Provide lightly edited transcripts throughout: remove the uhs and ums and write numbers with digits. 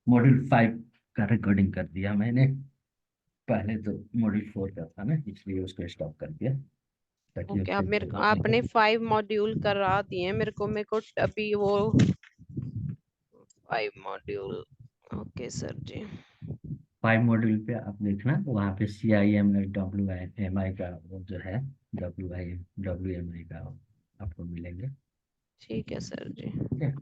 Module 5 का recording कर दिया मैंने। पहले तो मॉड्यूल 4 का था ना, इसलिए उसको स्टॉप कर दिया ताकि ओके, उससे अब मेरे को जरूरत आपने नहीं। 5 मॉड्यूल करा दिए मेरे को अभी वो 5 मॉड्यूल। ओके सर जी। 5 मॉड्यूल पे आप देखना, वहाँ पे CIM और WMI का वो जो है, WMI का आपको मिलेंगे। ठीक है सर जी। ठीक है।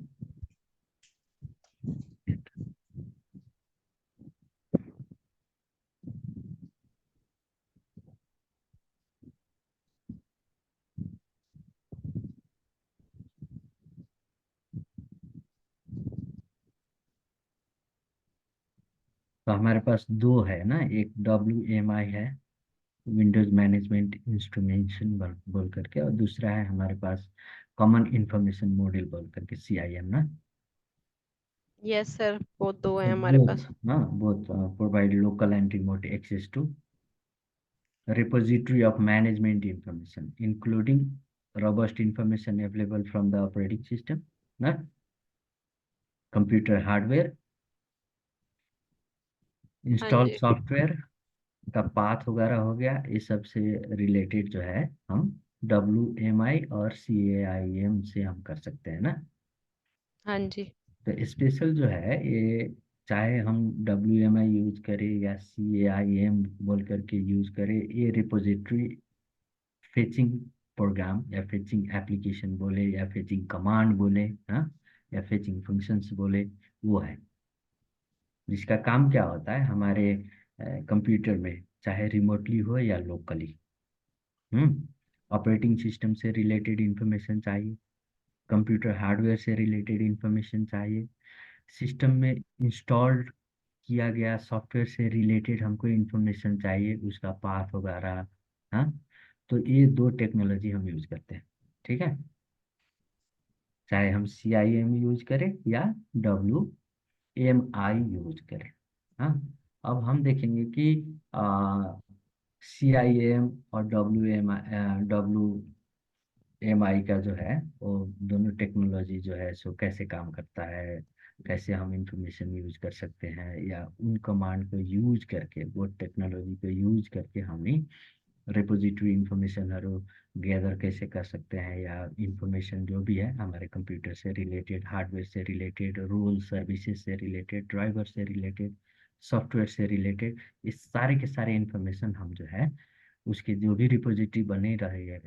तो हमारे पास दो है ना, एक WMI है, विंडोज मैनेजमेंट इंस्ट्रूमेंटेशन बोल करके, और दूसरा है हमारे पास कॉमन इंफॉर्मेशन मॉड्यूल बोल करके, CIM ना। यस सर, वो दो है तो हमारे बोथ, पास। हाँ both provide local and remote access to repository of management information, including robust information available from the operating system, ना, computer hardware, हाँ install जी। सॉफ्टवेयर का पाथ वगैरह हो गया, ये सब से रिलेटेड जो है हम WMI और CAIM से हम कर सकते हैं ना। हाँ जी। तो स्पेशल जो है ये, चाहे हम WMI यूज करें या CAIM बोल करके यूज करें, ये रिपोजिटरी फेचिंग प्रोग्राम या फेचिंग एप्लीकेशन बोले या फेचिंग कमांड बोले, हाँ, या फेचिंग फंक्शंस बोले, वो है जिसका काम क्या होता है हमारे कंप्यूटर में, चाहे रिमोटली हो या लोकली। ऑपरेटिंग सिस्टम से रिलेटेड इंफॉर्मेशन चाहिए, कंप्यूटर हार्डवेयर से रिलेटेड इंफॉर्मेशन चाहिए, सिस्टम में इंस्टॉल्ड किया गया सॉफ्टवेयर से रिलेटेड हमको इंफॉर्मेशन चाहिए, उसका पाथ वगैरह। हाँ, तो ये दो टेक्नोलॉजी हम यूज करते हैं। ठीक है, चाहे हम CIM यूज करें या WMI यूज करें। हाँ, अब हम देखेंगे कि CIM और WMI का जो है वो दोनों टेक्नोलॉजी जो है सो कैसे काम करता है, कैसे हम इंफॉर्मेशन यूज कर सकते हैं, या उन कमांड को यूज करके, वो टेक्नोलॉजी को यूज करके हमें रिपोजिटरी इंफॉर्मेशन और गैदर कैसे कर सकते हैं, या इंफॉर्मेशन जो भी है हमारे कंप्यूटर से रिलेटेड, हार्डवेयर से रिलेटेड, रोल सर्विसेज से रिलेटेड, ड्राइवर से रिलेटेड, सॉफ्टवेयर से रिलेटेड, इस सारे के सारे इंफॉर्मेशन हम जो है उसके जो भी रिपोजिटरी बने रहे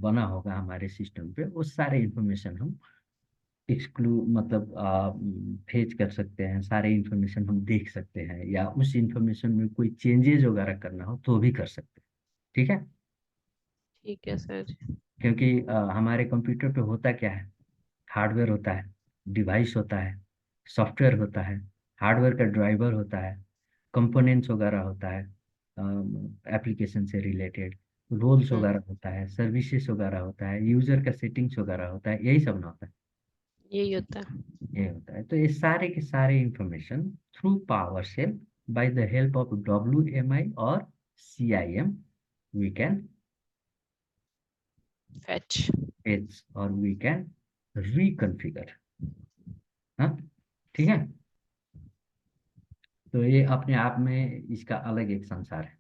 बना होगा हमारे सिस्टम पे, वो सारे इंफॉर्मेशन हम एक्सक्लू मतलब फेच कर सकते हैं, सारे इंफॉर्मेशन हम देख सकते हैं, या उस इंफॉर्मेशन में कोई चेंजेस वगैरह करना हो तो भी कर सकते हैं। ठीक है, ठीक है सर जी। क्योंकि हमारे कंप्यूटर पे होता क्या है, हार्डवेयर होता है, डिवाइस होता है, सॉफ्टवेयर होता है, हार्डवेयर का ड्राइवर होता है, कंपोनेंट्स वगैरह होता है, एप्लीकेशन से रिलेटेड रोल्स हम्म, वगैरह होता है, सर्विसेज वगैरह होता है, यूजर का सेटिंग्स वगैरह होता है, यही सब ना होता है। यही होता है। ये होता है, तो ये सारे के सारे information through PowerShell by the help of WMI और CIM we can fetch. fetch और वी कैन रिकॉन्फ़िगर। हाँ, ठीक है। तो ये अपने आप में इसका अलग एक संसार है।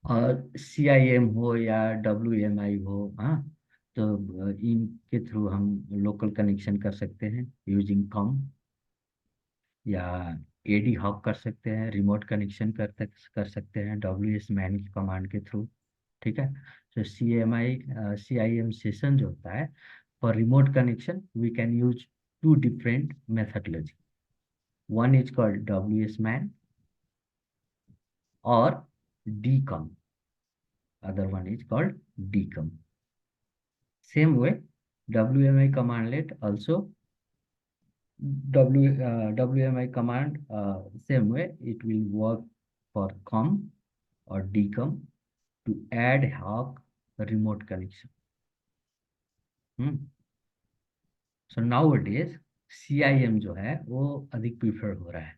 और CIM हो या WMI हो, हाँ, तो इनके थ्रू हम लोकल कनेक्शन कर सकते हैं यूजिंग कॉम, या AD हॉक कर सकते हैं, रिमोट कनेक्शन कर सकते हैं WS मैन की कमांड के थ्रू। ठीक है, तो CIM सेशन जो होता है, for remote connection we can use two different methodology, one is called WS-man or DCOM, other one is called DCOM. Same way, WMI commandlet also, WMI command, same way it will work for COM or DCOM to add hoc remote connection. So nowadays CIM जो है वो अधिक prefer हो रहा है,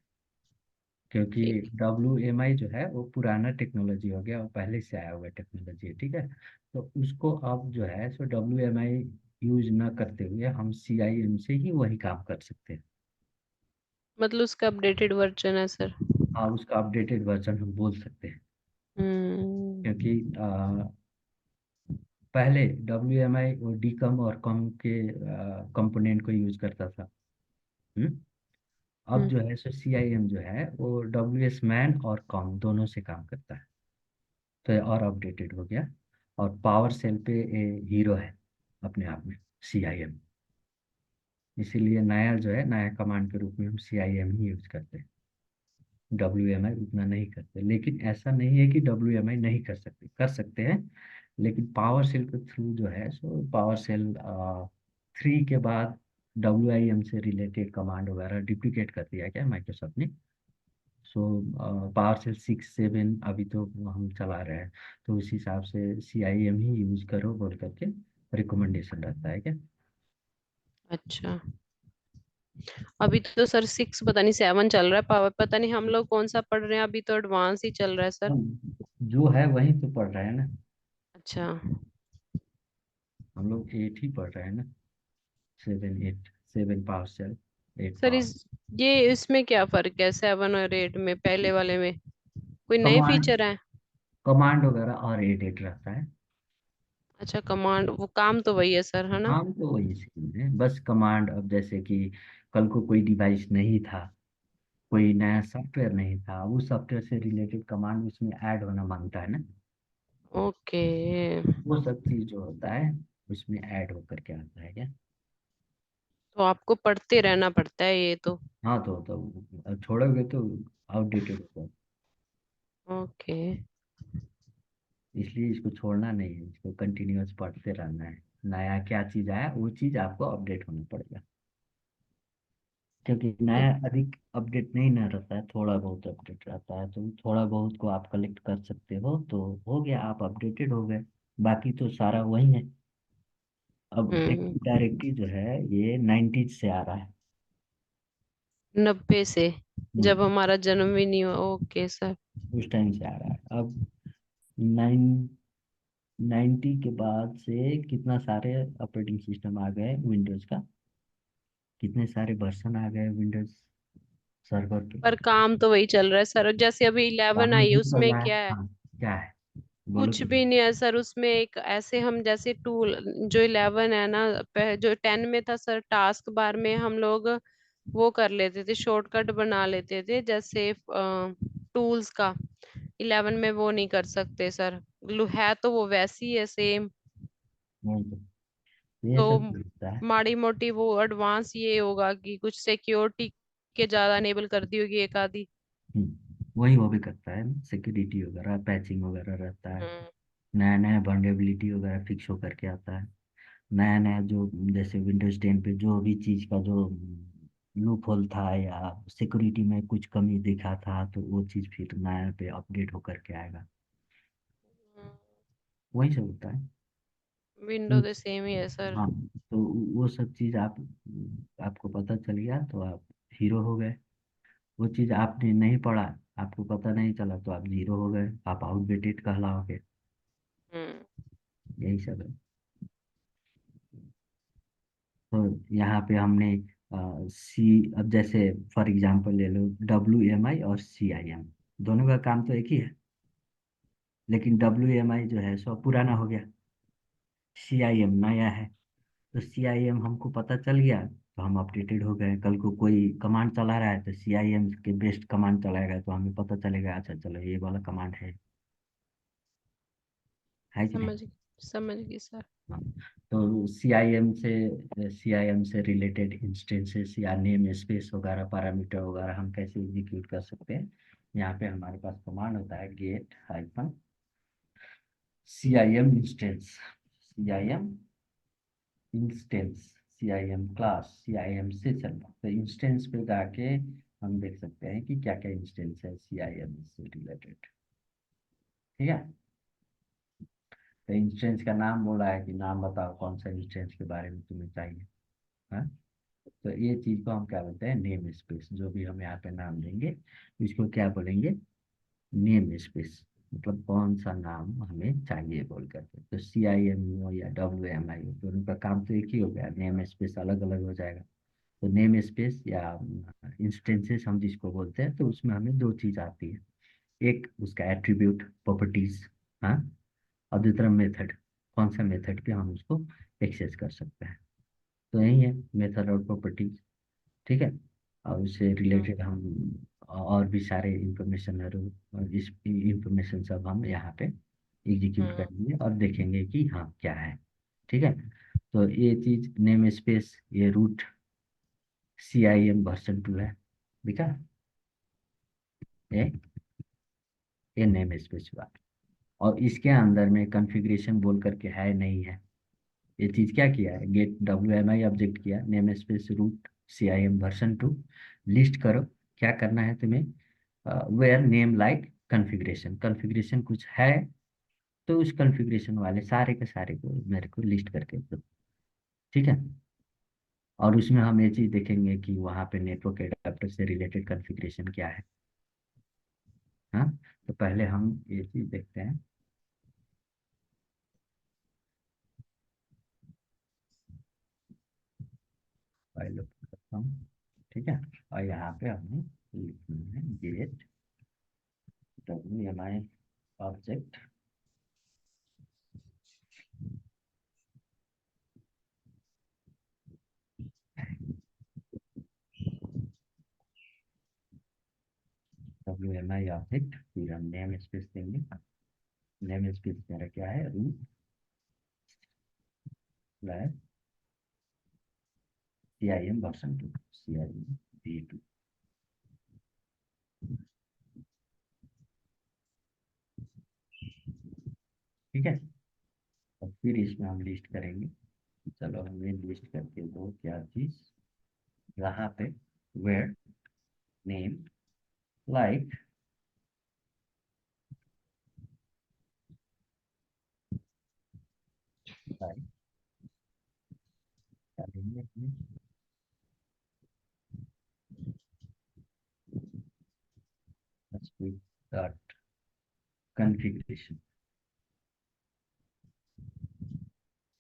क्योंकि ठीक। WMI जो है वो पुराना टेक्नोलॉजी हो गया, वो पहले से आया हुआ टेक्नोलॉजी है। ठीक है, तो उसको अब जो है सो WMI यूज न करते हुए हम CIM से ही वही काम कर सकते हैं। मतलब उसका अपडेटेड वर्जन है सर? हाँ, उसका अपडेटेड वर्जन हम बोल सकते हैं। क्योंकि हम्म। पहले WMI और डीकम और कम के कंपोनेंट को यूज करता था। हम्म। अब हम्म। जो है सो CIM जो है वो WS मैन और कॉम दोनों से काम करता है। तो ये और अपडेटेड हो गया। और पावर सेल पे हीरो है अपने आप में, CIM। इसीलिए नया जो है, नया कमांड के रूप में हम CIM ही यूज करते हैं। WMI उतना नहीं करते, लेकिन ऐसा नहीं है कि WMI नहीं कर सकते हैं। लेकिन पावर सेल के थ्रू जो है सो पावर सेल 3 के बाद WIM से रिलेटेड कमांड वगैरह डुप्लीकेट कर दिया क्या माइक्रोसॉफ्ट ने। सो पावर सेल 6 7 अभी तो हम चला रहे हैं। तो उस हिसाब से CIM ही यूज करो बोल करके रिकमेंडेशन रहता है क्या। अच्छा। अभी तो सर 6 पता नहीं 7 चल रहा है, पावर पता नहीं हम लोग कौन सा पढ़ रहे हैं, अभी तो एडवांस ही चल रहा है सर। जो है वही तो पढ़ रहे हैं ना। अच्छा। हम लोग 8 ही पढ़ रहे हैं ना। 7 8, 7 पावर सेल, 8 सर पावर। इस ये इसमें क्या फर्क है 7 और 8 में, पहले वाले में कोई नए कमांड फीचर है? कमांड वगैरह और 8 रहता है। अच्छा, कमांड, वो काम तो वही है सर, है ना? काम तो वही सेम है, बस कमांड अब जैसे कि कल को कोई डिवाइस नहीं था, कोई नया सॉफ्टवेयर नहीं था, उस सॉफ्टवेयर से रिलेटेड कमांड उसमें ऐड होना मांगता है ना। ओके। वो सब चीज जो होता है उसमें ऐड होकर के आता है क्या। तो आपको पढ़ते रहना पड़ता है ये तो। हाँ, तो अब छोड़ोगे तो आउटडेटेड होगा। ओके। इसलिए इसको छोड़ना नहीं है, इसको कंटिन्यूअस पढ़ते रहना है। नया क्या चीज आया वो चीज आपको अपडेट होना पड़ेगा। क्योंकि नया अधिक अपडेट नहीं ना रहता है, थोड़ा बहुत अपडेट रहता है, तो थोड़ा बहुत को आप कलेक्ट कर सकते हो तो हो गया, आप अपडेटेड हो गए। बाकी तो सारा वही है। अब हम्म। एक्टिव डायरेक्टरी जो है ये 90s से आ रहा है। 90 से? जब हम्म। हमारा जन्म भी नहीं हुआ, ओके सर। उस टाइम से आ रहा है। अब 90 के बाद से कितना सारे ऑपरेटिंग सिस्टम आ गए विंडोज का, कितने सारे वर्जन आ गए विंडोज सर्वर के। पर काम तो वही चल रहा है सर, जैसे अभी 11 काम आई है नहीं चल उसमें रहा है। क्या है? हाँ, क्या है, बोलो कुछ तो। भी नहीं है सर उसमें, एक ऐसे हम जैसे टूल, जो 11 है ना, जो 10 में था सर, टास्क बार में हम लोग वो कर लेते थे, शॉर्टकट बना लेते थे जैसे टूल्स का। 11 में वो नहीं कर सकते सर। है तो वो वैसी है सेम। नहीं तो ये तो सब चलता है। माड़ी मोटी वो एडवांस ये होगा कि कुछ सिक्योरिटी के ज्यादा इनेबल कर दी होगी एक आधी। वही वो भी करता है, सिक्योरिटी वगैरह पैचिंग वगैरह रहता है। हम्म। नया नया वल्नरेबिलिटी वगैरह फिक्स होकर के आता है। नया नया जो जैसे विंडोज 10 पे जो भी चीज़ का जो लूप होल था या सिक्योरिटी में कुछ कमी दिखा था तो वो चीज़ फिर नया पे अपडेट होकर के आएगा। वही सब होता है। विंडो हम्म। तो सेम ही है सर। हाँ, तो वो सब चीज़ आपको पता चल गया तो आप हीरो हो गए। वो चीज़ आपने नहीं पढ़ा, आपको पता नहीं चला तो आप जीरो हो गए, आप आउटडेटेड कहलाओगे। हम्म। यही सब है। तो यहाँ पे हमने सी, अब जैसे फॉर एग्जांपल ले लो WMI और CIM, दोनों का काम तो एक ही है। लेकिन WMI जो है सो पुराना हो गया, CIM नया है। तो CIM हमको पता चल गया तो हम अपडेटेड हो गए। कल को कोई कमांड चला रहा है तो CIM के बेस्ट कमांड चलाएगा तो हमें पता चलेगा, अच्छा चलो ये वाला कमांड है कि नहीं। समझ समझ गई सर। हाँ। तो CIM से रिलेटेड इंस्टेंसेस या नेम स्पेस वगैरह पैरामीटर वगैरह हम कैसे एग्जीक्यूट कर सकते हैं। यहाँ पे हमारे पास कमांड होता है get hyphen CIM instance, CIM instance, CIM class, CIM session. तो इंस्टेंस पे जाके हम देख सकते हैं कि क्या क्या इंस्टेंस है CIM से रिलेटेड। ठीक है। तो इंस्टेंस का नाम बोला है कि नाम बताओ कौन सा इंस्टेंस के बारे में तुम्हें चाहिए। हाँ। तो ये चीज को हम क्या बोलते हैं, नेम स्पेस। जो भी हम यहाँ पे नाम देंगे इसको क्या बोलेंगे, नेम स्पेस। मतलब कौन सा नाम हमें चाहिए बोल करके। तो CIMU या WMIO दोनों का काम तो एक ही हो गया, नेम स्पेस अलग अलग हो जाएगा। तो नेम स्पेस या इंस्टेंसेस हम जिसको बोलते हैं, तो उसमें हमें दो चीज आती है। एक उसका एट्रीब्यूट प्रॉपर्टीज, हाँ, और दूसरा मेथड, कौन सा मेथड पे हम उसको एक्सेस कर सकते हैं। तो यही है मेथड और प्रॉपर्टीज। ठीक है। और उससे हम्म। रिलेटेड हम और भी सारे इंफॉर्मेशन है, इस इंफॉर्मेशन सब हम यहाँ पे एग्जीक्यूट हम्म। करेंगे और देखेंगे कि हाँ क्या है। ठीक है। तो ये चीज नेम स्पेस, ये रूट CIM v2 है, दिखा ये ये नेम स्पेस हुआ। और इसके अंदर में कॉन्फ़िगरेशन बोल करके है नहीं है। ये चीज क्या किया है, गेट WMI ऑब्जेक्ट किया, name space root CIM v2 list करो। क्या करना है तुम्हें, where name like configuration, configuration कुछ है तो उस कॉन्फ़िगरेशन वाले सारे के सारे को मेरे को लिस्ट करके दो। ठीक है। और उसमें हम ये चीज देखेंगे कि वहाँ पे नेटवर्क एडाप्टर से रिलेटेड कॉन्फ़िगरेशन क्या है। हाँ। तो पहले हम ये चीज देखते हैं। फाइल ओपन करता हूँ। ठीक है। और यहाँ पे हमने लिखना है get WMI object, WMI object, फिर हम नेम स्पेस देंगे। नेम स्पेस मेरा क्या है, root slash CIM v2, CIM v2। ठीक है। और फिर इसमें हम लिस्ट करेंगे। चलो हमें लिस्ट करके दो क्या चीज, यहाँ पे वेयर नेम लाइक, लाइक डालेंगे अपने डॉट कॉन्फ़िगरेशन।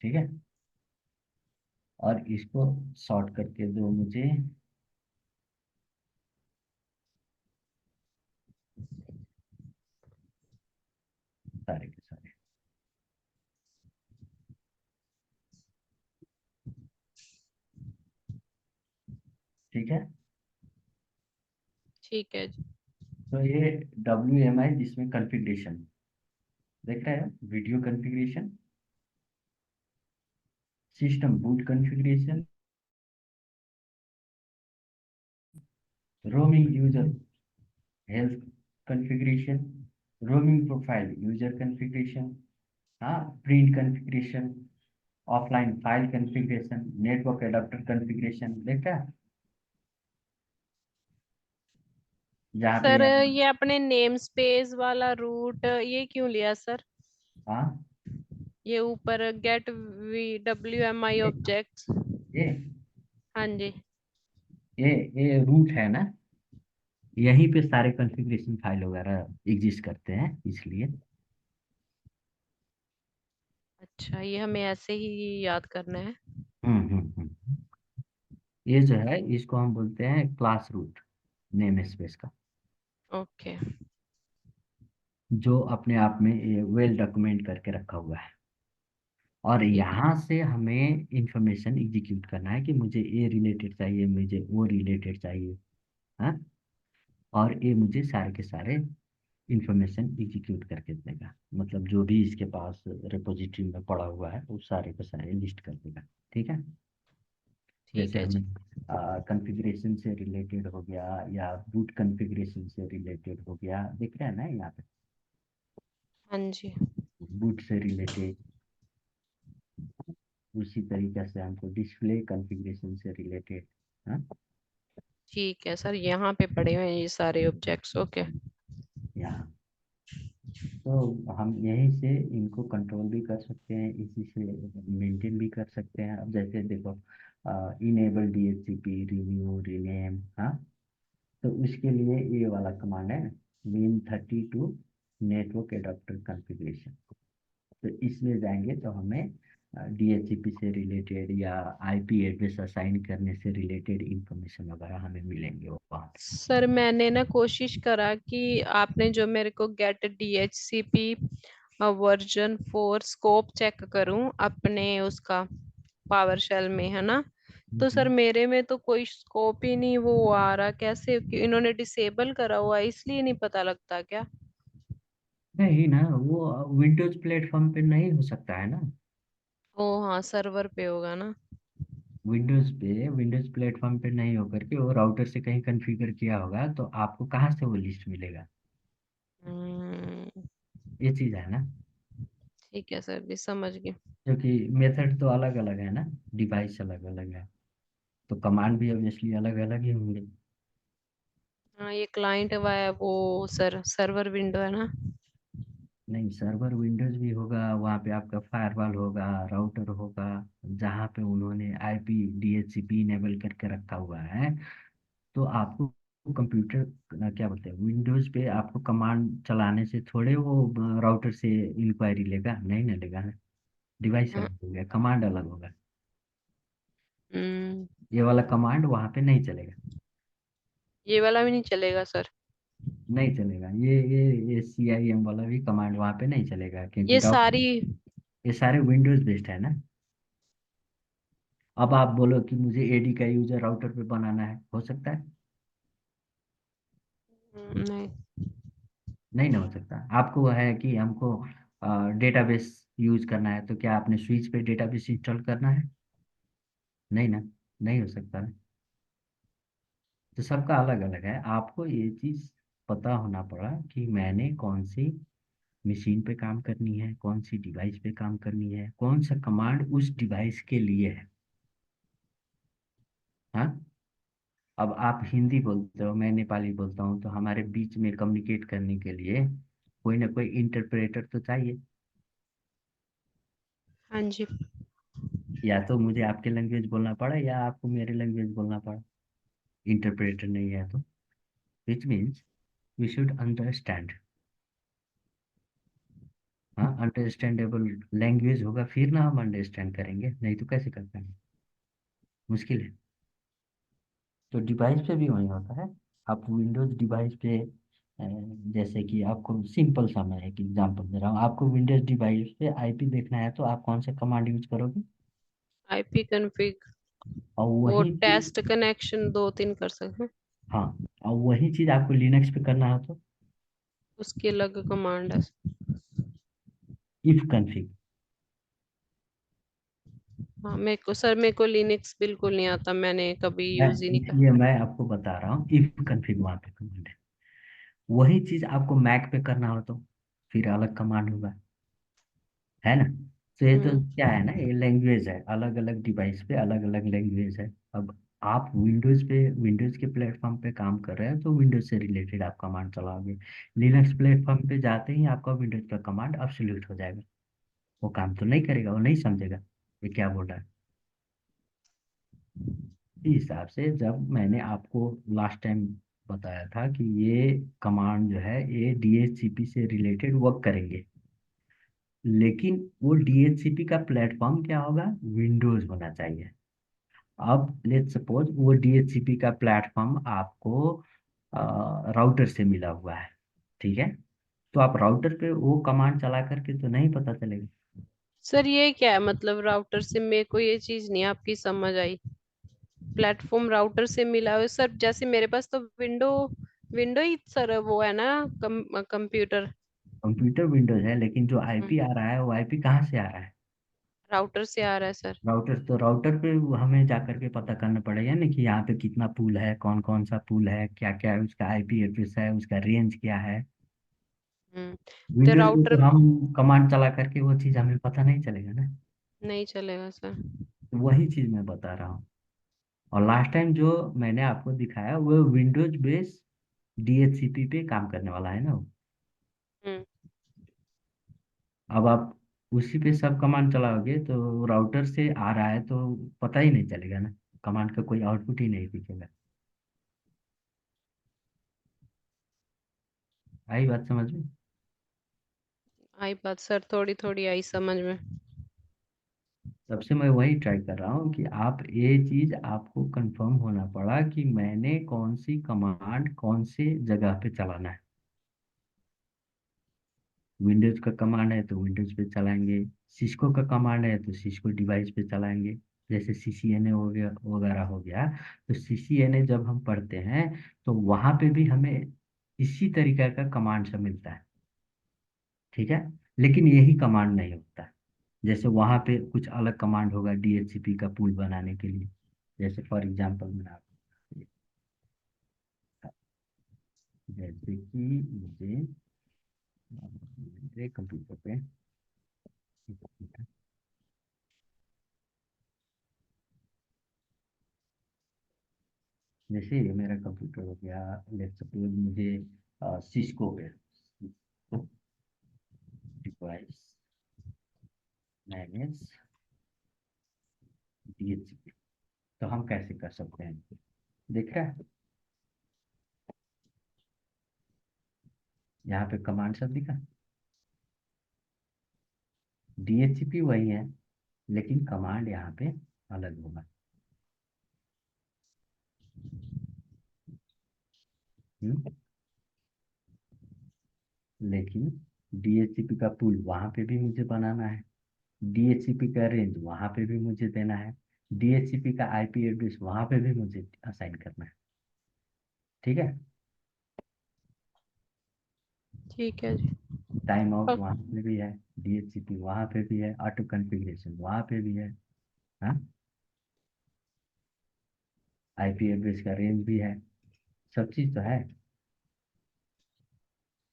ठीक है। और इसको शॉर्ट करके दो मुझे सारे के सारे। ठीक है। ठीक है जी। तो ये WMI जिसमें कॉन्फ़िगरेशन देख रहे हैं, video configuration, system boot configuration, roaming user health configuration, roaming profile user configuration, हाँ, print configuration, offline file configuration, network adapter configuration, देखा जहाँ पे सर ये अपने नेम स्पेस वाला रूट ये क्यों लिया सर? हाँ, ये ऊपर गेट WMI ये ऑब्जेक्ट्स। ये हाँ जी। ये रूट है ना, यहीं पे सारे कॉन्फ़िगरेशन फाइल वगैरह एग्जिस्ट करते हैं इसलिए। अच्छा, ये हमें ऐसे ही याद करना है। हम्म। ये जो है इसको हम बोलते हैं क्लास रूट नेम स्पेस का, ओके। जो अपने आप में ये वेल डॉक्यूमेंट करके रखा हुआ है। और ठीक है। यहाँ से हमें इंफॉर्मेशन एग्जीक्यूट करना है कि मुझे ये रिलेटेड चाहिए, मुझे वो रिलेटेड चाहिए। हाँ। और ये मुझे सारे के सारे इंफॉर्मेशन एग्जीक्यूट करके देगा, मतलब जो भी इसके पास रिपोजिटरी में पड़ा हुआ है वो सारे के सारे लिस्ट कर देगा। ठीक है। ठीक जैसे है जी। हमें कॉन्फ़िगरेशन से रिलेटेड हो गया या बूट कॉन्फ़िगरेशन से रिलेटेड हो गया, दिख रहा है ना यहाँ पे, हाँ जी। बूट से रिलेटेड। उसी तरीके से हमको डिस्प्ले कॉन्फ़िगरेशन से रिलेटेड। हाँ। ठीक है सर, यहाँ पे पड़े हुए हैं ये सारे ऑब्जेक्ट्स। ओके। यहाँ तो हम यहीं से इनको कंट्रोल भी कर सकते हैं, इसी से मेंटेन भी कर सकते हैं। अब जैसे देखो, इनेबल DHCP रिन्यू रीनेम, हाँ, तो उसके लिए ये वाला कमांड है win32 नेटवर्क एडाप्टर कॉन्फ़िगरेशन। तो इसमें जाएंगे तो हमें डीएचसीपी से रिलेटेड या आईपी एड्रेस असाइन करने से रिलेटेड इंफॉर्मेशन वगैरह हमें मिलेंगे वहाँ पे। सर मैंने ना कोशिश करा कि आपने जो मेरे को get DHCP version 4 scope check करूं अपने उसका पावर शेल में, है ना? तो सर हम्म। मेरे में तो कोई स्कोप ही नहीं वो आ रहा, कैसे कि इन्होंने डिसेबल करा हुआ है, इसलिए नहीं पता लगता क्या? नहीं ना, वो विंडोज प्लेटफॉर्म पे नहीं हो सकता है ना। ओ हाँ, सर्वर पे होगा ना। विंडोज प्लेटफॉर्म पे नहीं होकर के वो राउटर से कहीं कॉन्फ़िगर किया होगा, तो आपको कहाँ से वो लिस्ट मिलेगा। हम्म। ये चीज़ है ना। ठीक है सर जी, समझ गई। क्योंकि मेथड तो अलग अलग है ना, डिवाइस अलग अलग है, तो कमांड भी ऑब्वियसली अलग अलग ही होंगे। हाँ, ये क्लाइंट हुआ है वो, सर सर्वर विंडो है ना। नहीं, सर्वर विंडोज भी होगा, वहाँ पे आपका फायरवॉल होगा, राउटर होगा, जहाँ पे उन्होंने आईपी डीएचसीपी इनेबल करके रखा हुआ है। तो आपको कंप्यूटर क्या बोलते हैं, विंडोज पे आपको कमांड चलाने से थोड़े वो राउटर से इंक्वायरी लेगा, नहीं ना लेगा ना। डिवाइस हाँ। अलग होगा, कमांड अलग होगा। हम्म। ये वाला कमांड वहाँ पे नहीं चलेगा। ये वाला भी नहीं चलेगा सर? नहीं चलेगा, ये CIM वाला भी कमांड वहाँ पे नहीं चलेगा, क्योंकि ये राउटर, सारी। ये सारे विंडोज बेस्ड है ना। अब आप बोलो कि मुझे एडी का यूजर राउटर पे बनाना है, हो सकता है? नहीं। नहीं ना हो सकता। आपको है कि हमको डेटाबेस यूज करना है, तो क्या आपने स्विच पे डेटाबेस इंस्टॉल करना है? नहीं ना, नहीं हो सकता है। तो सबका अलग अलग है, आपको ये चीज पता होना पड़ा कि मैंने कौन सी मशीन पे काम करनी है, कौन सी डिवाइस पे काम करनी है, कौन सा कमांड उस डिवाइस के लिए है। हाँ। अब आप हिंदी बोलते हो, मैं नेपाली बोलता हूँ, तो हमारे बीच में कम्युनिकेट करने के लिए कोई ना कोई इंटरप्रेटर तो चाहिए। हाँ जी। या तो मुझे आपके लैंग्वेज बोलना पड़ा या आपको मेरे लैंग्वेज बोलना पड़ा। इंटरप्रेटर नहीं है तो which means we should understand. हाँ, अंडरस्टैंडेबल लैंग्वेज होगा फिर ना हम अंडरस्टैंड करेंगे, नहीं तो कैसे कर पाएंगे। मुश्किल है। तो डिवाइस पे भी वही होता है। आप विंडोज डिवाइस पे जैसे कि आपको सिंपल सा मैं एक एग्जांपल दे रहा हूँ, आपको विंडोज डिवाइस पे आईपी देखना है तो आप कौन सा कमांड यूज करोगे। IP config. और वो वही चीज, टेस्ट कनेक्शन 2 3 कर सकते हैं। हाँ, और वही चीज आपको लिनक्स पे करना हो तो उसकी अलग कमांड है। If config. हाँ, मेरे को लिनक्स बिल्कुल नहीं आता, मैंने कभी मैं यूज ही नहीं इसलिए करा। मैं आपको बता रहा हूँ, इफ कन्फिग वहाँ पे कमांड है। वही चीज आपको मैक पे करना हो तो फिर अलग कमांड होगा, है ना। तो ये तो हम्म। क्या है ना, ये लैंग्वेज है, अलग अलग डिवाइस पे अलग अलग लैंग्वेज है। अब आप विंडोज पे, विंडोज के प्लेटफॉर्म पे काम कर रहे हैं तो विंडोज से रिलेटेड आप कमांड चलाओगे। लिनक्स प्लेटफॉर्म पे जाते ही आपका विंडोज का कमांड अब्सोल्यूट हो जाएगा, वो काम तो नहीं करेगा, वो नहीं समझेगा ये क्या बोल रहा है। इस हिसाब से जब मैंने आपको लास्ट टाइम बताया था कि ये कमांड जो है ये DHCP से रिलेटेड वर्क करेंगे, लेकिन वो DHCP का प्लेटफॉर्म क्या होगा, विंडोज होना चाहिए। अब लेट्स सपोज वो DHCP का प्लेटफॉर्म आपको राउटर से मिला हुआ है, ठीक है। तो आप राउटर पे वो कमांड चला करके तो नहीं पता चलेगा। सर ये क्या है, मतलब राउटर से मेरे को ये चीज नहीं आपकी समझ आई। प्लेटफॉर्म राउटर से मिला है सर, जैसे मेरे पास तो विंडो विंडो ही सर वो है ना, कंप्यूटर। कंप्यूटर विंडोज है, लेकिन जो आईपी आ रहा है वो आईपी कहाँ से आ रहा है। राउटर से आ रहा है सर। राउटर, तो राउटर पे हमें जा करके पता करना पड़ेगा ना कि यहाँ पे कितना पूल है, कौन कौन सा पूल है, क्या क्या है, उसका आईपी एड्रेस है, उसका रेंज क्या है। हम्म। तो विंडोज पे राउटर तो हम कमांड चला करके वो चीज़ हमें पता नहीं चलेगा ना। नहीं चलेगा सर। तो वही चीज़ मैं बता रहा हूँ। और लास्ट टाइम जो मैंने आपको दिखाया वो विंडोज बेस DHCP पे काम करने वाला है ना वो। हम्म। अब आप उसी पे सब कमांड चलाओगे तो राउटर से आ रहा है तो पता ही नहीं चलेगा ना, कमांड का कोई आउटपुट ही नहीं दिखेगा। आई बात समझ में। आई बात सर, थोड़ी थोड़ी आई समझ में। तब से मैं वही ट्राई कर रहा हूँ कि आप ये चीज आपको कंफर्म होना पड़ा कि मैंने कौन सी कमांड कौन से जगह पे चलाना है। विंडोज का कमांड है तो विंडोज पे चलाएंगे, सिस्को का कमांड है तो सिस्को डिवाइस पे चलाएंगे। जैसे CCNA हो गया वगैरह हो गया, तो CCNA जब हम पढ़ते हैं तो वहां पे भी हमें इसी तरीका का कमांड सब मिलता है, ठीक है। लेकिन यही कमांड नहीं होता है। जैसे वहां पे कुछ अलग कमांड होगा DHCP का पुल बनाने के लिए। जैसे फॉर एग्जांपल मैं आपको, जैसे कि मुझे मेरे कंप्यूटर पे, जैसे ये मेरा कंप्यूटर हो गया, लेट्स सपोज मुझे सिस्को पे डिवाइस मैनेज DHCP, तो हम कैसे कर सकते हैं? देख रहा है यहाँ पे कमांड सब दिखा। DHCP वही है, लेकिन कमांड यहाँ पे अलग होगा। हम्म? लेकिन DHCP का पुल वहां पे भी मुझे बनाना है, DHCP का रेंज वहां पे भी मुझे देना है, DHCP का IP एड्रेस वहां पे भी मुझे असाइन करना है, ठीक है। ठीक है जी। टाइम आउट और वहां पे भी है, DHCP वहां पे भी है, ऑटो कॉन्फ़िगरेशन वहां पे भी है। हाँ, IP एड्रेस का रेंज भी है, सब चीज तो है।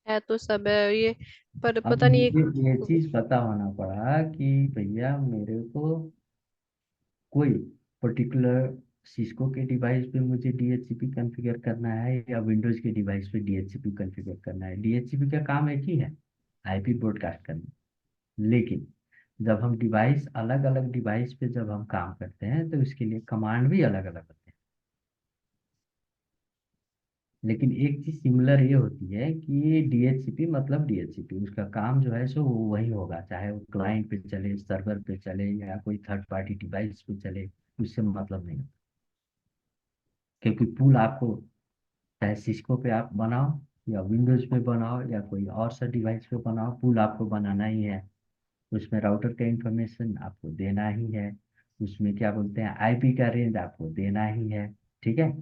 है तो सब है ये, पर अब पता नहीं मुझे एक। ये चीज पता होना पड़ा कि भैया मेरे को कोई पर्टिकुलर सिस्को के डिवाइस पे मुझे DHCP कॉन्फ़िगर करना है या विंडोज के डिवाइस पे DHCP कॉन्फ़िगर करना है। DHCP का काम एक ही है, IP ब्रॉडकास्ट करना। लेकिन जब हम डिवाइस अलग अलग डिवाइस पे जब हम काम करते हैं तो इसके लिए कमांड भी अलग अलग होते हैं। लेकिन एक चीज सिमिलर ये होती है कि DHCP मतलब DHCP, उसका काम जो है सो वो वही होगा, चाहे वो क्लाइंट पे चले, सर्वर पे चले या कोई थर्ड पार्टी डिवाइस पे चले, उससे मतलब नहीं। क्योंकि पूल आपको, चाहे सिस्को पे आप बनाओ या विंडोज पे बनाओ या कोई और सा डिवाइस पे बनाओ, पूल आपको बनाना ही है। उसमें राउटर का इंफॉर्मेशन आपको देना ही है, उसमें क्या बोलते हैं IP का रेंज आपको देना ही है, ठीक है।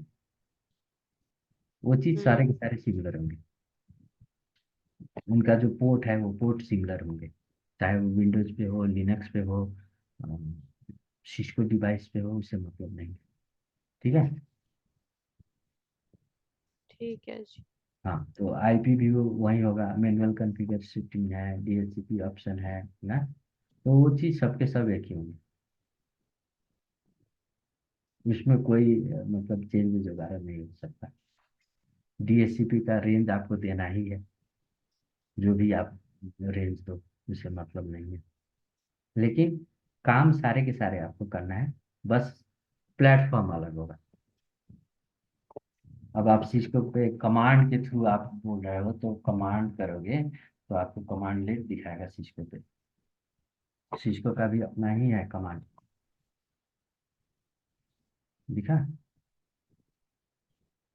वो चीज सारे के हम्म। सारे सिमिलर होंगे, उनका जो पोर्ट है वो पोर्ट सिमिलर होंगे, चाहे वो विंडोज पे हो, लिनक्स पे हो, सिस्को डिवाइस पे हो, उससे मतलब नहीं, ठीक है। ठीक है जी। हाँ, तो IP भी वो वही होगा, मैनुअल कॉन्फ़िगर सेटिंग है, DHCP ऑप्शन है ना, तो वो चीज़ सबके सब एक ही होंगे। उसमें कोई मतलब चेंजेस वगैरह नहीं हो सकता। DHCP का रेंज आपको देना ही है, जो भी आप रेंज दो, उससे मतलब नहीं है। लेकिन काम सारे के सारे आपको करना है, बस प्लेटफॉर्म अलग होगा। अब आप सिस्को पे कमांड के थ्रू आप बोल रहे हो तो कमांड करोगे तो आपको कमांड लिस्ट दिखाएगा सिस्को पे। सिस्को का भी अपना ही है कमांड, दिखा।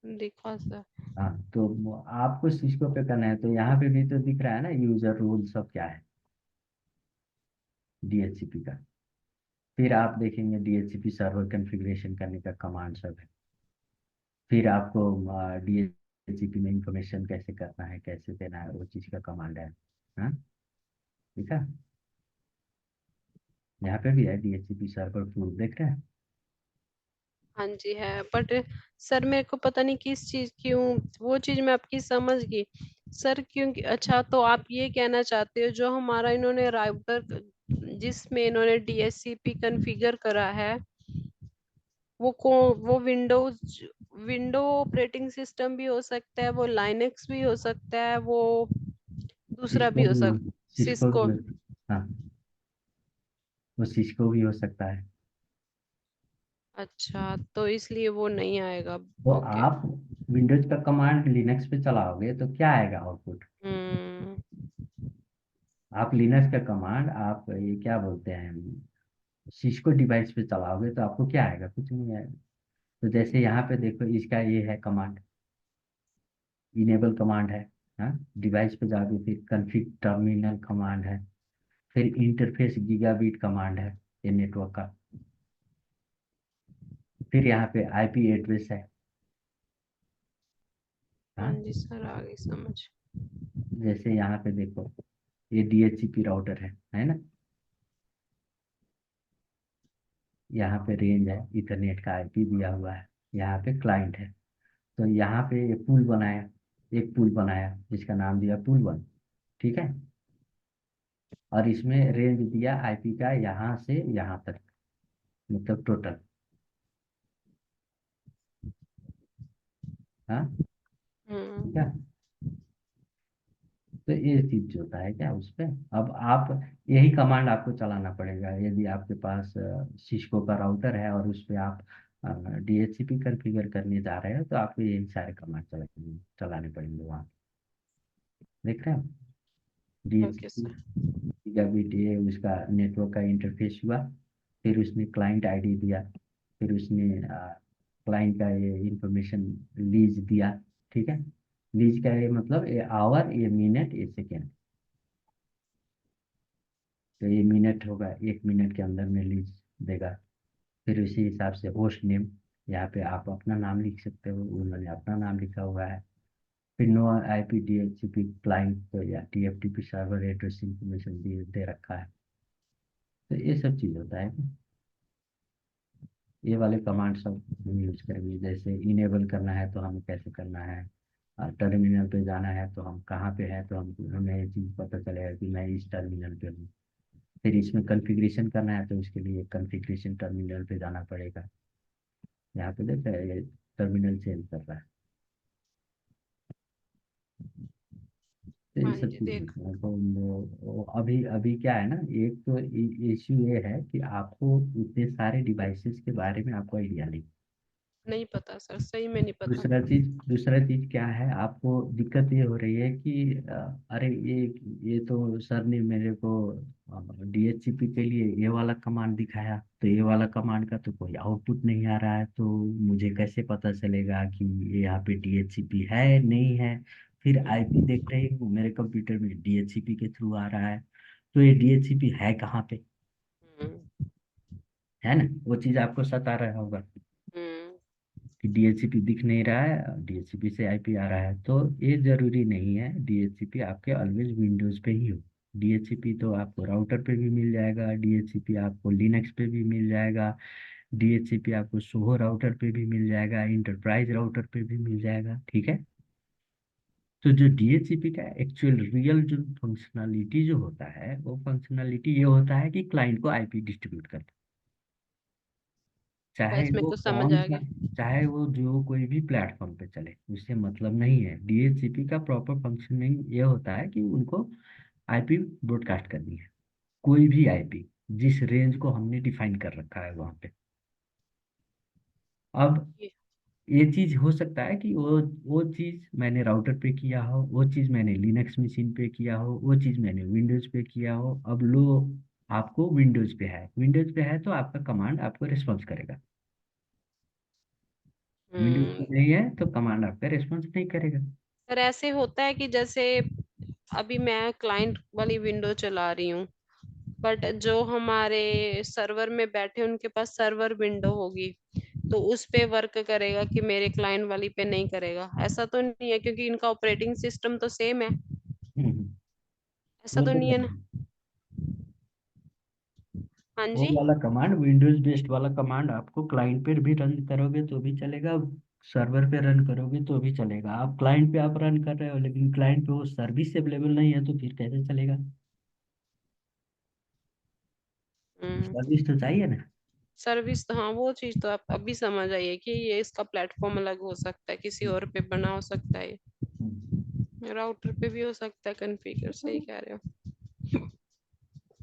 दिखा सर। हाँ, तो आपको सिस्को पे करना है तो यहाँ पे भी तो दिख रहा है ना, यूजर रोल सब क्या है DHCP का। फिर आप देखेंगे DHCP सर्वर कॉन्फ़िगरेशन करने का कमांड सब है। फिर आपको DHCP में इंफॉर्मेशन कैसे करना है, कैसे देना है, वो चीज़ का कमांड है। हाँ, ठीक है। यहाँ पे भी है DHCP सर्वर टूल, देख रहे हैं। हाँ जी है, बट सर मेरे को पता नहीं किस चीज क्यों, वो चीज मैं आपकी समझ गई सर, क्योंकि अच्छा तो आप ये कहना चाहते हो जो हमारा इन्होंने राउटर जिसमें इन्होंने DHCP कॉन्फ़िगर करा है, वो विंडोज विंडो ऑपरेटिंग सिस्टम भी हो सकता है, वो लाइनक्स भी हो सकता है, वो दूसरा भी सिस्को हो भी, सकता, सिस्को सिस्को। भी, हाँ, वो सिस्को भी हो सकता है। अच्छा, तो इसलिए वो नहीं आएगा। तो ओके। आप विंडोज का कमांड लिनक्स पे चलाओगे तो क्या आएगा आउटपुट? हम्म। आप लिनक्स का कमांड आप ये क्या बोलते हैं, सिस्को डिवाइस पे चलाओगे तो आपको क्या आएगा, कुछ नहीं आएगा। तो जैसे यहाँ पे देखो, इसका ये है कमांड, इनेबल कमांड है। हाँ, डिवाइस पे जाके फिर कॉन्फ़िग टर्मिनल कमांड है, फिर इंटरफेस गीगाबिट कमांड है, ये नेटवर्क का। फिर यहाँ पे आईपी एड्रेस है। हाँ हाँ, जी सर, आ गई समझ। जैसे यहाँ पे देखो, ये डीएचसीपी राउटर है ना। यहाँ पे रेंज है, इथरनेट का आईपी दिया हुआ है। यहाँ पे क्लाइंट है। तो यहाँ पे ये पूल बनाया, एक पूल बनाया जिसका नाम दिया पूल वन। ठीक है। और इसमें रेंज दिया आईपी का यहाँ से यहाँ तक, मतलब टोटल। हाँ, ठीक है। हम्म। तो ये चीज जो होता है क्या उस पे, अब आप यही कमांड आपको चलाना पड़ेगा यदि आपके पास सिस्को का राउटर है और उस पे आप डीएचसीपी कॉन्फ़िगर करने जा रहे हो, तो आपको यही सारे कमांड चलाने पड़ेंगे वहाँ। देख रहे हैं, ओके डीएचसीपी सर। गीगाबिट, ये उसका नेटवर्क का इंटरफेस हुआ। फिर उसने क्लाइंट आईडी दिया। फिर उसने क्लाइंट का ये इंफॉर्मेशन लीज दिया। ठीक है। लीज का ये मतलब ये आवर, ये मिनट, ये सेकेंड। तो ये मिनट होगा, 1 मिनट के अंदर में लीज देगा। फिर उसी हिसाब से होस्ट नेम, यहाँ पे आप अपना नाम लिख सकते हो, उन्होंने अपना नाम लिखा हुआ है। फिर नो आईपी डीएचसीपी क्लाइंट तो या टीएफटीपी सर्वर एड्रेस इंफॉर्मेशन दे रखा है। तो ये सब चीज़ होता है। ये वाले कमांड सब हम यूज करेंगे। जैसे इनेबल करना है तो हमें कैसे करना है, टर्मिनल पे जाना है तो हम कहाँ पे है, तो हम हमें ये चीज़ पता चलेगा कि मैं इस टर्मिनल पे हूँ। फिर इसमें कॉन्फ़िगरेशन करना है तो उसके लिए कॉन्फ़िगरेशन टर्मिनल पे जाना पड़ेगा। यहाँ पे देखा है, ये टर्मिनल चेंज कर रहा है। तो ये हाँ सब जी चीज़ देख। होती है। तो अभी अभी क्या है ना, एक तो इश्यू ये है कि आपको इतने सारे डिवाइसेस के बारे में आपको आइडिया नहीं। नहीं पता सर, सही में नहीं पता। दूसरा चीज क्या है, आपको दिक्कत ये हो रही है कि अरे ये तो सर ने मेरे को डीएचसीपी के लिए ये वाला कमांड दिखाया, तो ये वाला कमांड का तो कोई आउटपुट नहीं आ रहा है, तो मुझे कैसे पता चलेगा कि ये यहाँ पे डीएचसीपी है नहीं है। फिर आईपी देख रही हूँ मेरे कंप्यूटर में डीएचसीपी के थ्रू आ रहा है, तो ये डीएचसीपी है कहाँ पे, हम्म। है ना। वो चीज़ आपको सता रहा होगा हम्म। कि डीएचसीपी दिख नहीं रहा है, डीएचसीपी से आईपी आ रहा है। तो ये जरूरी नहीं है डीएचसीपी आपके ऑलवेज विंडोज पे ही हो। डीएचसीपी तो आपको राउटर पे भी मिल जाएगा, डीएचसीपी आपको लिनक्स पे भी मिल जाएगा, डीएचसीपी आपको सोहो राउटर पे भी मिल जाएगा, इंटरप्राइज राउटर पे भी मिल जाएगा। ठीक है। तो जो डीएचसीपी का एक्चुअल रियल जो फंक्शनलिटी जो होता है, वो फंक्शनलिटी ये होता है कि क्लाइंट को आईपी डिस्ट्रीब्यूट करना, चाहे बस मेरे वो को समझ कौन आ सा, गया। चाहे वो जो कोई भी प्लेटफॉर्म पे चले, उससे मतलब नहीं है। डीएचसीपी का प्रॉपर फंक्शनिंग ये होता है कि उनको आईपी ब्रॉडकास्ट करनी है, कोई भी आईपी जिस रेंज को हमने डिफाइन कर रखा है वहां पे। अब ये। ये चीज हो सकता है कि वो चीज मैंने राउटर पे किया हो, वो चीज मैंने लिनक्स मशीन पे किया हो, वो चीज मैंने विंडोज पे किया हो। अब लो, आपको विंडोज पे है, विंडोज पे है तो आपका कमांड आपको रिस्पॉन्स करेगा। विंडोज पे हम्म। नहीं है तो कमांड आपका रिस्पॉन्स नहीं करेगा। सर ऐसे होता है कि जैसे अभी मैं क्लाइंट वाली विंडो चला रही हूँ, बट जो हमारे सर्वर में बैठे उनके पास सर्वर विंडो होगी, तो उस पे वर्क करेगा कि मेरे क्लाइंट वाली पे नहीं करेगा? ऐसा तो नहीं है, क्योंकि इनका ऑपरेटिंग सिस्टम तो सेम है। हम्म, ऐसा वो तो तो नहीं है ना? हाँ वो जी। वाला कमांड, विंडोज बेस्ड वाला कमांड आपको क्लाइंट पे भी रन करोगे तो भी चलेगा, सर्वर पे रन करोगे तो भी चलेगा। आप क्लाइंट पे आप रन कर रहे हो लेकिन क्लाइंट पे वो सर्विस अवेलेबल नहीं है, तो फिर कैसे चलेगा। हम्म। सर्विस तो चाहिए ना। सर्विस तो, हाँ वो चीज तो आप अभी समझ आई है कि ये इसका प्लेटफॉर्म अलग हो सकता है, किसी और पे बना हो सकता है, हम्म। राउटर पे भी हो सकता है कॉन्फ़िगर, सही कह रहे हो।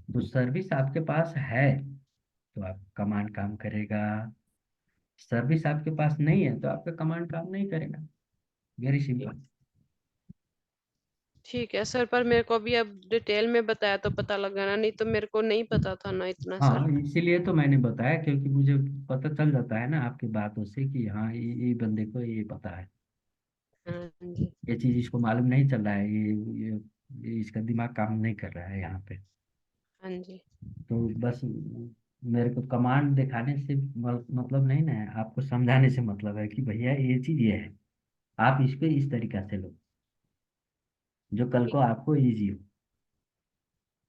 तो सर्विस आपके पास है तो आप कमांड काम करेगा, सर्विस आपके पास नहीं है तो आपका कमांड काम नहीं करेगा। Very simple. ठीक है सर, पर मेरे को भी अब डिटेल में बताया तो पता लगा ना, नहीं तो मेरे को नहीं पता था ना इतना सर। हाँ, इसीलिए तो मैंने बताया, क्योंकि मुझे पता चल जाता है ना आपकी बातों से कि हाँ ये बंदे को ये पता है। हाँ जी। ये चीज इसको मालूम नहीं चल रहा है, ये इसका दिमाग काम नहीं कर रहा है यहाँ पे। हाँ जी। तो बस मेरे को कमांड दिखाने से मतलब नहीं ना है, आपको समझाने से मतलब है कि भैया ये चीज ये है, आप इसको इस तरीका से लो जो कल को ठीक। आपको इजी हो।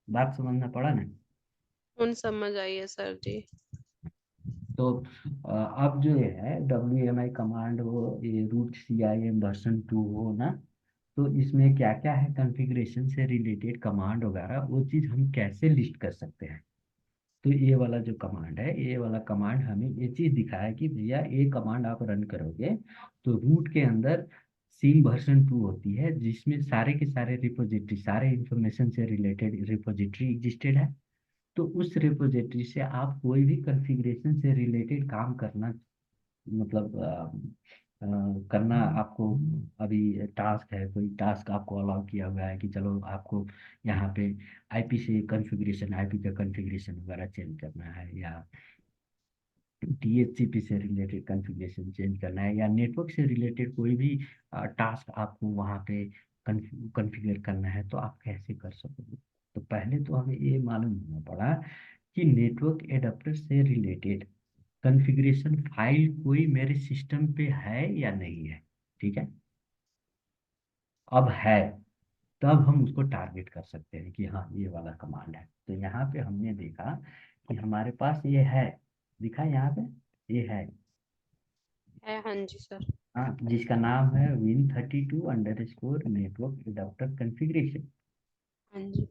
बात समझना पड़ा ना। उन समझ आई है सर जी। तो अब जो ये है WMI कमांड हो, ये रूट CIM वर्जन 2 हो ना, तो इसमें क्या क्या है कॉन्फ़िगरेशन से रिलेटेड कमांड वगैरह, वो चीज़ हम कैसे लिस्ट कर सकते हैं। तो ये वाला जो कमांड है, ये वाला कमांड हमें ये चीज़ दिखाया कि भैया ये कमांड आप रन करोगे तो रूट के अंदर सिम वर्जन 2 होती है, जिसमें सारे के सारे रिपोजिटरी, सारे इंफॉर्मेशन से रिलेटेड रिपोजिटरी एग्जिस्टेड है। तो उस रिपोजिटरी से आप कोई भी कॉन्फ़िगरेशन से रिलेटेड काम करना, मतलब करना आपको, अभी टास्क है, कोई टास्क आपको अलाउ किया हुआ है कि चलो आपको यहाँ पे IP से कॉन्फ़िगरेशन, IP का कॉन्फ़िगरेशन वगैरह चेंज करना है, या DHCP से रिलेटेड कॉन्फ़िगरेशन चेंज करना है, या नेटवर्क से रिलेटेड कोई भी टास्क आपको वहाँ पे कॉन्फ़िगर करना है, तो आप कैसे कर सकोगे। तो पहले तो हमें ये मालूम होना पड़ा कि नेटवर्क एडाप्टर से रिलेटेड कॉन्फ़िगरेशन फाइल कोई मेरे सिस्टम पे है या नहीं है। ठीक है, अब है, तब हम उसको टारगेट कर सकते हैं कि हाँ ये वाला कमांड है। तो यहाँ पे हमने देखा कि हमारे पास ये है, दिखा यहाँ पे ये है। है हाँ जी सर। हाँ, जिसका नाम है Win32_network adapter configuration। हाँ जी।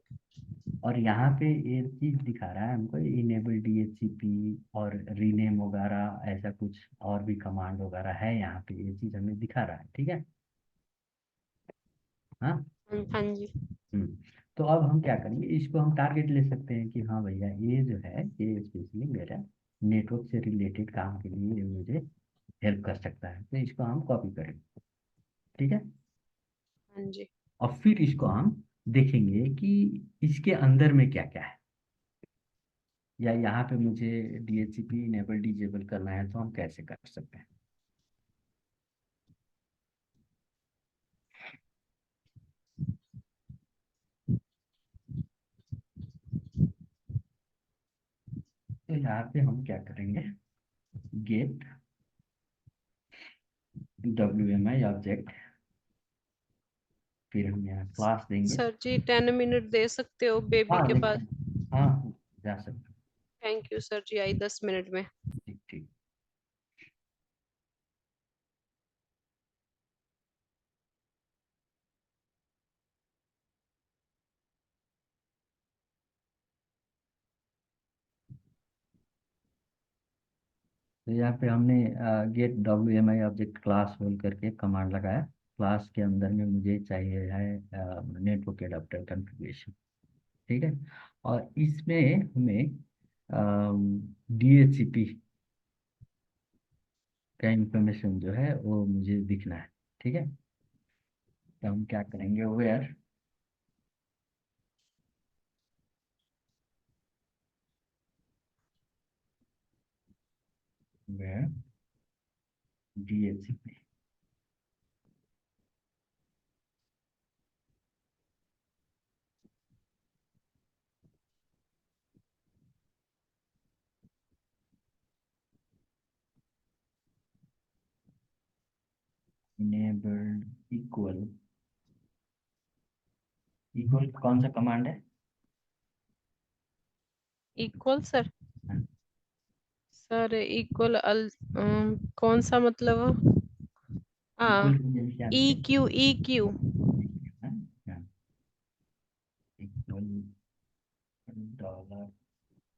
और यहाँ पे ये चीज दिखा रहा है हमको इनेबल DHCP और रीनेम वगैरह, ऐसा कुछ और भी कमांड वगैरह है यहाँ पे, ये चीज हमें दिखा रहा है। ठीक है। हाँ। हाँ जी। हम्म। तो अब हम क्या करेंगे, इसको हम टारगेट ले सकते हैं कि हाँ भैया ये जो है ये स्पेशली मेरा नेटवर्क से रिलेटेड काम के लिए ये मुझे हेल्प कर सकता है, तो इसको हम कॉपी करेंगे। ठीक है। हाँ जी। और फिर इसको हम देखेंगे कि इसके अंदर में क्या क्या है, या यहाँ पे मुझे DHCP इनेबल डिजेबल करना है तो हम कैसे कर सकते हैं। तो यहाँ पे हम क्या करेंगे, गेट WMI ऑब्जेक्ट, फिर हम यहाँ क्लास देंगे। सर जी 10 मिनट दे सकते हो बेबी हाँ के देखते पास? हैं। हाँ, जा सकते हैं। Thank you sir ji, I 10 minute में। ठीक ठीक। तो यहाँ पे हमने गेट WMI ऑब्जेक्ट क्लास बोल करके कमांड लगाया। क्लास के अंदर में मुझे चाहिए है नेटवर्क एडाप्टर कॉन्फ़िगरेशन। ठीक है। और इसमें हमें DHCP का इंफॉर्मेशन जो है वो मुझे दिखना है। ठीक है। तो हम क्या करेंगे, where where DHCP enabled equal, equal कौन सा कमांड है। Equal sir? सर इक्वल कौन सा मतलब? इक्वल हाँ। की जगह क्या ई लिखे, Q, E Q. Equal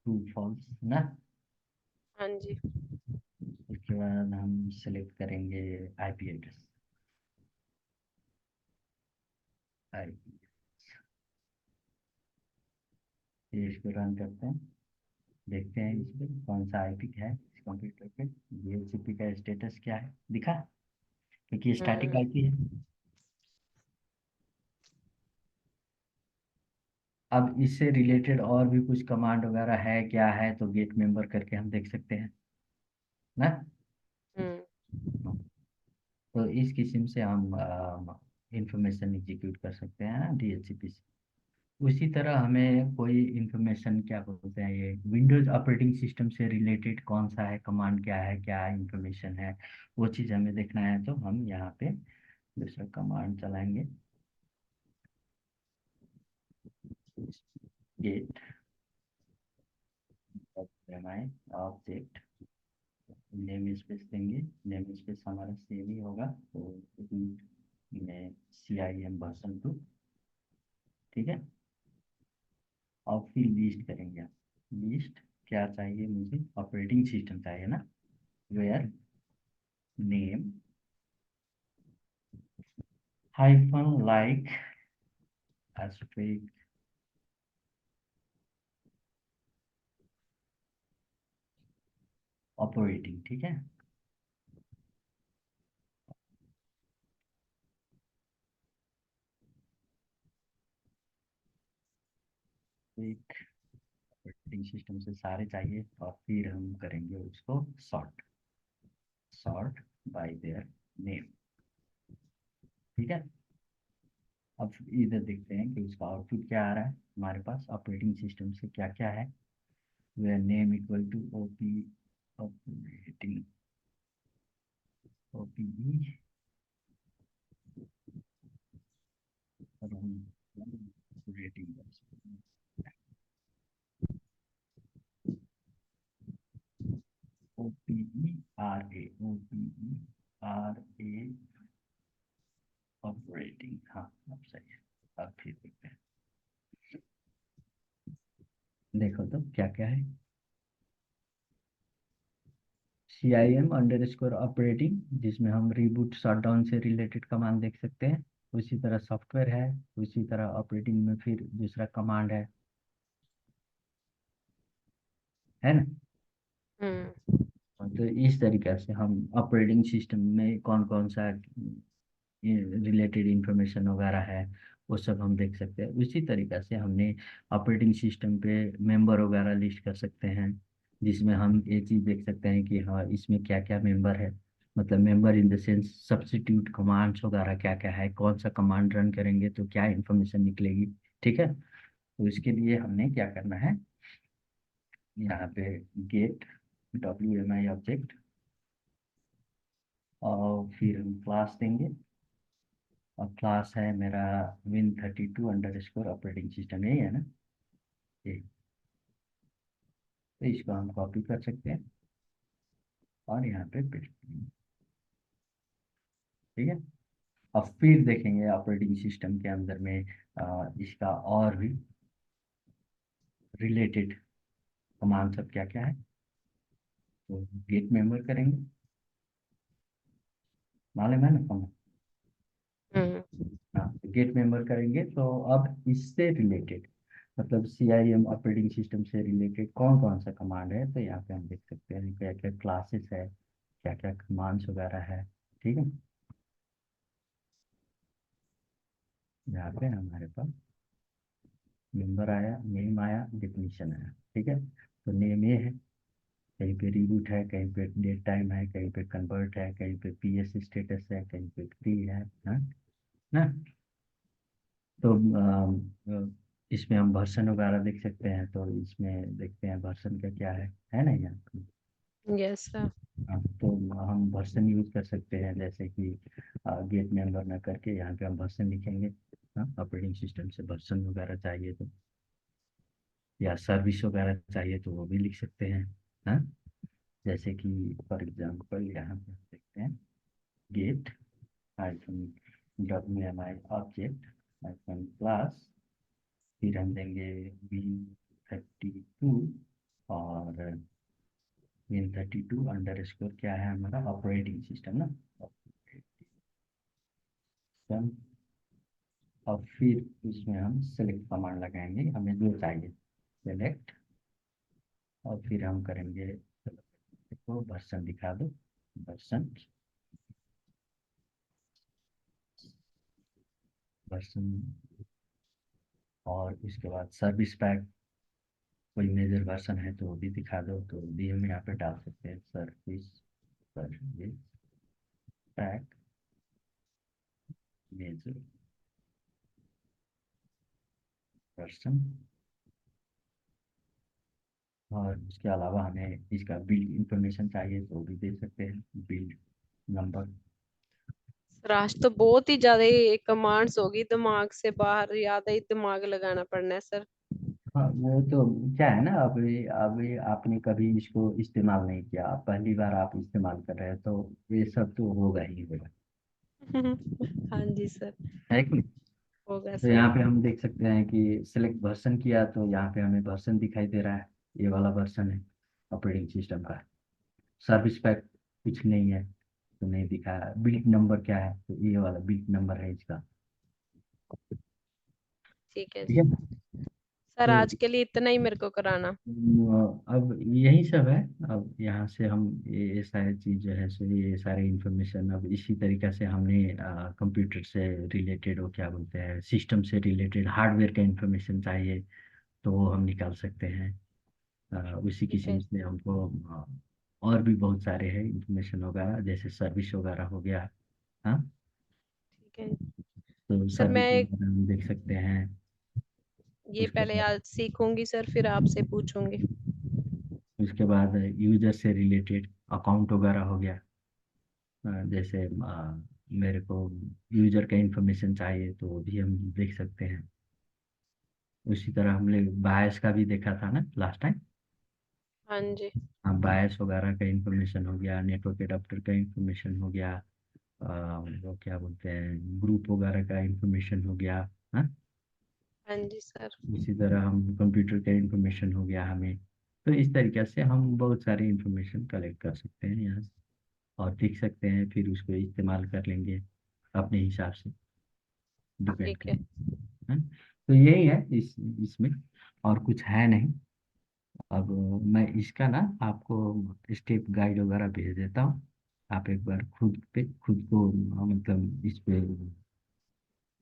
$2 false ना। हाँ जी। उसके बाद हम सेलेक्ट करेंगे IP एड्रेस, IP, फिर इसको रन करते हैं, देखते हैं इसमें कौन सा IP है इस कंप्यूटर पे, DHCP का स्टेटस क्या है दिखा, क्योंकि स्टैटिक IP है। अब इससे रिलेटेड और भी कुछ कमांड वगैरह है क्या है, तो गेट मेंबर करके हम देख सकते हैं ना। हम्म। तो इस किस्म से हम इंफॉर्मेशन एग्जीक्यूट कर सकते हैं डीएचसीपी से। उसी तरह हमें कोई इंफॉर्मेशन, क्या बोलते हैं, ये विंडोज ऑपरेटिंग सिस्टम से रिलेटेड कौन सा है कमांड, क्या है, क्या इंफॉर्मेशन है, वो चीज़ हमें देखना है, तो हम यहाँ पे दूसरा कमांड चलाएंगे, गेट ऑब्जेक्ट, नेम स्पेस देंगे, नेम स्पेस हमारा सेम ही होगा, तो root में CIM वर्जन 2, ठीक है। और फिर लिस्ट करेंगे, लिस्ट क्या चाहिए मुझे, ऑपरेटिंग सिस्टम चाहिए ना, where name hyphen like asterisk operating, ठीक है। एक ऑपरेटिंग सिस्टम से सारे चाहिए, और फिर हम करेंगे उसको sort, sort by their name, ठीक है। अब इधर देखते हैं कि उसका आउटपुट क्या आ रहा है हमारे पास, ऑपरेटिंग सिस्टम से क्या क्या है, where name equal to OP operating, OPE operating, OPE R A operating, हाँ अब सही है। अब फिर देखते हैं, देखो तो क्या क्या है, CIM_ऑपरेटिंग, जिसमें हम रिबूट शटडाउन से रिलेटेड कमांड देख सकते हैं। उसी तरह सॉफ्टवेयर है, उसी तरह ऑपरेटिंग में फिर दूसरा कमांड है ना। हम्म। तो इस तरीके से हम ऑपरेटिंग सिस्टम में कौन कौन सा रिलेटेड इंफॉर्मेशन वगैरह है वो सब हम देख सकते हैं। उसी तरीके से हमने ऑपरेटिंग सिस्टम पे मेंबर वगैरह लिस्ट कर सकते हैं, जिसमें हम ये चीज़ देख सकते हैं कि हाँ इसमें क्या क्या मेंबर है, मतलब member in the sense substitute commands वगैरह क्या क्या है, कौन सा कमांड रन करेंगे तो क्या इंफॉर्मेशन निकलेगी, ठीक है। तो इसके लिए हमने क्या करना है, यहाँ पे गेट WMI ऑब्जेक्ट, और फिर हम क्लास देंगे, और क्लास है मेरा Win32_ऑपरेटिंग सिस्टम, यही है ना ये। तो इसको हम कॉपी कर सकते हैं और यहाँ पे पेस्ट करेंगे, ठीक है। अब फिर देखेंगे ऑपरेटिंग सिस्टम के अंदर में इसका और भी रिलेटेड कमांड सब क्या क्या है, तो गेट मेंबर करेंगे, मालूम है ना कमांड। हम्म। हाँ, गेट मेंबर करेंगे, तो अब इससे रिलेटेड, मतलब CIM ऑपरेटिंग सिस्टम से रिलेटेड कौन कौन सा कमांड है, तो यहाँ पे हम देख सकते हैं क्या क्या क्लासेस है, क्या क्या कमांड्स वगैरह है, ठीक है। यहाँ पे हमारे पास मेंबर आया, नेम आया, डेफिनेशन आया, ठीक है। तो नेम ये है, कहीं पे रीबूट है, कहीं पे डेट टाइम है, कहीं पे कन्वर्ट है, कहीं पे PS स्टेटस है, कहीं पे फ्री है, हाँ ना। तो इसमें हम वर्जन वगैरह देख सकते हैं, तो इसमें देखते हैं वर्जन का क्या है ना यहाँ। Yes sir. हाँ, तो हम वर्जन यूज कर सकते हैं, जैसे कि गेट मेंबर ना करके यहाँ पे हम वर्जन लिखेंगे, हाँ ऑपरेटिंग सिस्टम से वर्जन वगैरह चाहिए तो, या सर्विस वगैरह चाहिए तो वो भी लिख सकते हैं, हाँ। जैसे कि फॉर एग्जांपल यहाँ पे हम देखते हैं get hyphen WMI object hyphen class, फिर हम देंगे Win32, और Win32_ क्या है हमारा ऑपरेटिंग सिस्टम ना, सिस्टम। और फिर इसमें हम सेलेक्ट कमांड लगाएंगे, हमें जो चाहिए सेलेक्ट, और फिर हम करेंगे, देखो वर्जन दिखा दो, वर्जन, वर्जन और उसके बाद सर्विस पैक, कोई मेजर वर्जन है तो वो भी दिखा दो, तो भी हम यहाँ पे डाल सकते हैं service, service pack major version. और उसके अलावा हमें इसका बिल्ड इंफॉर्मेशन चाहिए तो भी दे सकते हैं, बिल्ड नंबर। सर आज तो बहुत ही ज्यादा कमांड्स होगी, दिमाग से बाहर, ज्यादा ही दिमाग लगाना पड़ना है सर। हाँ वो तो क्या है ना, अभी आपने कभी इसको इस्तेमाल नहीं किया, पहली बार आप इस्तेमाल कर रहे हैं, तो ये सब तो होगा ही होगा, हाँ जी सर। है कि नहीं? होगा तो सर। यहाँ पे हम देख सकते हैं कि सिलेक्ट वर्जन किया तो यहाँ पे हमें वर्जन दिखाई दे रहा है, ये वाला वर्जन है ऑपरेटिंग सिस्टम का। सर्विस पैक कुछ नहीं है तो नहीं दिखा। बिल्ट नंबर क्या है, तो ये वाला बिल्ट नंबर है इसका। ठीक है ठीक जी। है। सर तो आज के लिए इतना ही मेरे को कराना। अब यही सब है। अब यहाँ से हम ये सारी चीज जो है, सो ये सारे इंफॉर्मेशन अब इसी तरीके से हमने कंप्यूटर से रिलेटेड, वो क्या बोलते हैं, सिस्टम से रिलेटेड हार्डवेयर का इंफॉर्मेशन चाहिए तो वो हम निकाल सकते हैं। उसी ठीक किस्म है। से हमको और भी बहुत सारे हैं इंफॉर्मेशन वगैरह, जैसे सर्विस वगैरह हो गया। हाँ, ठीक है तो सर। सर्विस मैं वगैरह हम देख सकते हैं। ये उसके पहले बाद आज सीखूंगी सर, फिर आपसे पूछूंगी। उसके बाद यूजर से रिलेटेड अकाउंट वगैरह हो गया। जैसे मेरे को यूजर का इंफॉर्मेशन चाहिए तो वो भी हम देख सकते हैं। उसी तरह हमने बायस का भी देखा था ना लास्ट टाइम। हाँ जी। हाँ, बायस वगैरह का इंफॉर्मेशन हो गया, नेटवर्क एडाप्टर का इंफॉर्मेशन हो गया, वो क्या बोलते हैं, ग्रुप वगैरह का इंफॉर्मेशन हो गया। हाँ, हाँ जी सर। इसी तरह हम कंप्यूटर का इंफॉर्मेशन हो गया हमें। तो इस तरीके से हम बहुत सारी इंफॉर्मेशन कलेक्ट कर सकते हैं यहाँ से, और देख सकते हैं, फिर उसको इस्तेमाल कर लेंगे अपने हिसाब से, डिपेंड ठीक है। करें। है। तो यही है इसमें, और कुछ है नहीं। अब मैं इसका ना आपको स्टेप गाइड वगैरह भेज देता हूँ। आप एक बार खुद पे खुद को मतलब इस पे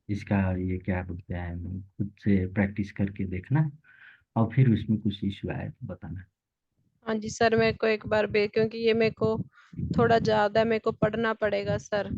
इसका ये क्या बोलते हैं, खुद से प्रैक्टिस करके देखना, और फिर उसमें कुछ इशू आए तो बताना। हाँ जी सर, मेरे को एक बार क्योंकि ये मेरे को थोड़ा ज्यादा मेरे को पढ़ना पड़ेगा सर।